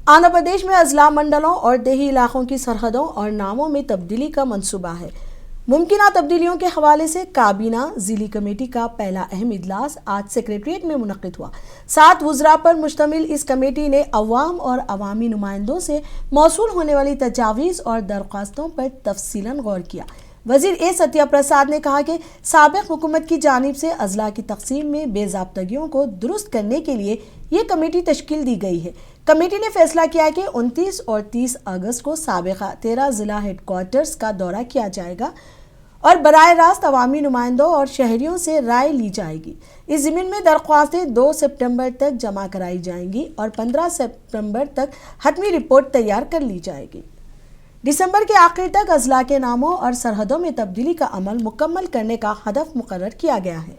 आंध्र प्रदेश में अजला मंडलों और देही इलाकों की सरहदों और नामों में तब्दीली का मंसूबा है। मुमकिन तब्दीलियों के हवाले से काबीना जिली कमेटी का पहला अहम इजलास आज सेक्रेटरीट में मुनक्किद हुआ। 7 वज़रा पर मुश्तमिल इस कमेटी ने अवाम और अवामी नुमाइंदों से मौसूल होने वाली तजावीज़ और दरख्वास्तों पर तफसीलन गौर किया। वज़ीर ए सत्या प्रसाद ने कहा कि साबिक़ हुकूमत की जानिब से अजला की तकसीम में बेज़ाब्तगियों को दुरुस्त करने के लिए ये कमेटी तश्कील दी गई है। कमेटी ने फैसला किया कि 29 और 30 अगस्त को साबिक़ा 13 ज़िला हेडक्वार्टर्स का दौरा किया जाएगा और बराह रास्त अवामी नुमाइंदों और शहरियों से राय ली जाएगी। इस ज़मीन में दरख्वास्तें 2 सितंबर तक जमा कराई जाएंगी और 15 सितंबर तक हतमी रिपोर्ट तैयार कर ली जाएगी। दिसंबर के आखिर तक अजला के नामों और सरहदों में तब्दीली का अमल मुकम्मल करने का हदफ मुकर्रर किया गया है।